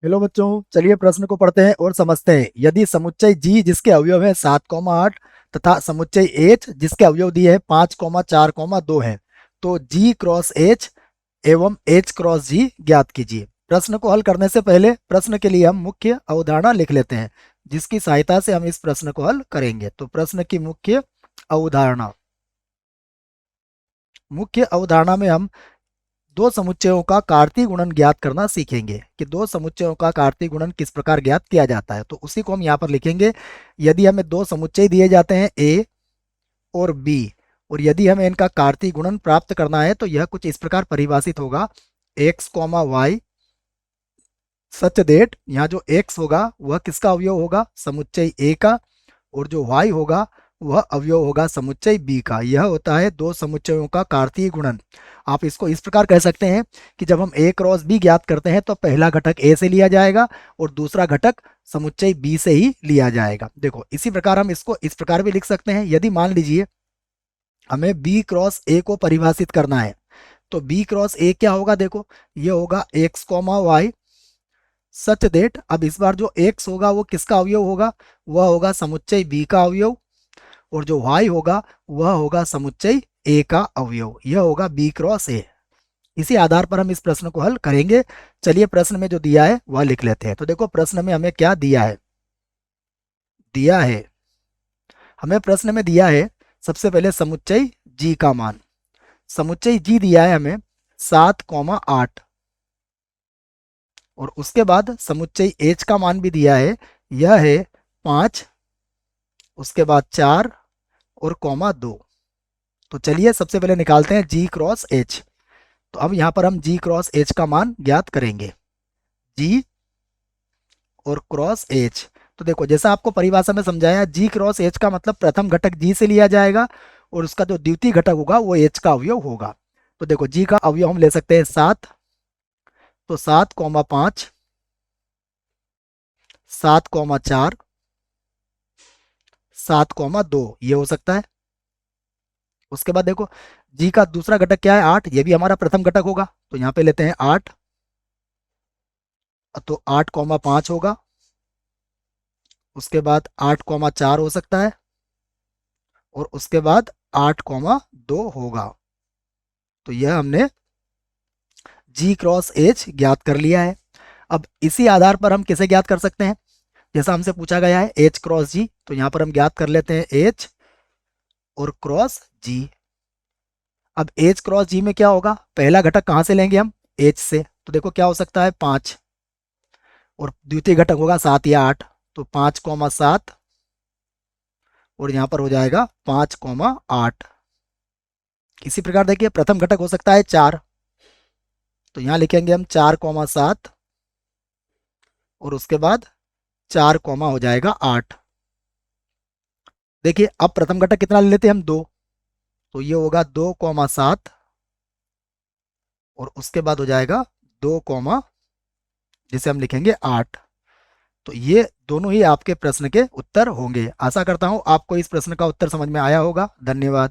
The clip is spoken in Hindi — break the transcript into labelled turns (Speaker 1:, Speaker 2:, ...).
Speaker 1: हेलो बच्चों, चलिए प्रश्न को पढ़ते हैं और समझते हैं। यदि समुच्चय जी जिसके अवयव है 7, 8 तथा समुच्चय एच जिसके अवयव दिए हैं 5, 4, 2 है, तो जी क्रॉस एच एवं एच क्रॉस जी ज्ञात कीजिए। प्रश्न को हल करने से पहले प्रश्न के लिए हम मुख्य अवधारणा लिख लेते हैं, जिसकी सहायता से हम इस प्रश्न को हल करेंगे। तो प्रश्न की अवधारणा मुख्य अवधारणा में हम दो समुच्चयों का कार्तीय गुणन ज्ञात करना सीखेंगे कि दो समुच्चयों का कार्तीय गुणन किस प्रकार ज्ञात किया जाता है। तो उसी को हम यहाँ पर लिखेंगे। यदि हमें दो समुच्चय दिए जाते हैं ए और बी, और यदि हमें इनका कार्तीय गुणन प्राप्त करना है तो यह कुछ इस प्रकार परिभाषित होगा। X comma y such that यहाँ जो एक्स होगा वह किसका अवयव होगा, समुच्चय ए का, और जो वाई होगा वह अवयव होगा समुच्चय बी का। यह होता है दो समुच्चयों का कार्तीय गुणन। आप इसको इस प्रकार कह सकते हैं कि जब हम ए क्रॉस बी ज्ञात करते हैं तो पहला घटक ए से लिया जाएगा और दूसरा घटक समुच्चय बी से ही लिया जाएगा। देखो इसी प्रकार हम इसको इस प्रकार भी लिख सकते हैं। यदि मान लीजिए हमें बी क्रॉस ए को परिभाषित करना है तो बी क्रॉस ए क्या होगा, देखो ये होगा x comma y such that. अब इस बार जो एक्स होगा वो किसका अवयव होगा, वह होगा समुच्चय बी का अवयव, और जो y होगा वह होगा समुच्चय a का अवयव। यह होगा b क्रॉस a। इसी आधार पर हम इस प्रश्न को हल करेंगे। चलिए प्रश्न में जो दिया है वह लिख लेते हैं। तो देखो प्रश्न में हमें क्या दिया है, हमें प्रश्न में दिया है सबसे पहले समुच्चय g का मान। समुच्चय g दिया है हमें 7, 8, और उसके बाद समुच्चय h का मान भी दिया है, यह है 5, उसके बाद 4 और कॉमा 2। तो चलिए सबसे पहले निकालते हैं जी क्रॉस एच। तो अब यहाँ पर हम जी क्रॉस एच का मान ज्ञात करेंगे। जी और क्रॉस एच, तो देखो जैसा आपको परिभाषा में समझाया, जी क्रॉस एच का मतलब प्रथम घटक जी से लिया जाएगा और उसका जो द्वितीय घटक होगा वो एच का अवयव होगा। तो देखो जी का अवयव हम ले सकते हैं 7, तो 7, 5, 7, 4, 7, 2 ये हो सकता है। उसके बाद देखो जी का दूसरा घटक क्या है 8, ये भी हमारा प्रथम घटक होगा, तो यहाँ पे लेते हैं 8, तो 8, 5 होगा। उसके बाद 8, 4 हो सकता है, और उसके बाद 8, 2 होगा। तो यह हमने जी क्रॉस एच ज्ञात कर लिया है। अब इसी आधार पर हम किसे ज्ञात कर सकते हैं, जैसा हमसे पूछा गया है एच क्रॉस जी, तो यहाँ पर हम ज्ञात कर लेते हैं एच और क्रॉस जी। अब एच क्रॉस जी में क्या होगा, पहला घटक कहाँ से लेंगे हम, एच से, तो देखो क्या हो सकता है 5, और द्वितीय घटक होगा 7 या 8, तो 5, 7, और यहाँ पर हो जाएगा 5, 8। इसी प्रकार देखिए प्रथम घटक हो सकता है 4, तो यहाँ लिखेंगे हम 4, 7, और उसके बाद 4, हो जाएगा 8। देखिए अब प्रथम घटक कितना ले लेते हैं हम, 2, तो ये होगा 2, 7, और उसके बाद हो जाएगा 2, जिसे हम लिखेंगे 8। तो ये दोनों ही आपके प्रश्न के उत्तर होंगे। आशा करता हूं आपको इस प्रश्न का उत्तर समझ में आया होगा। धन्यवाद।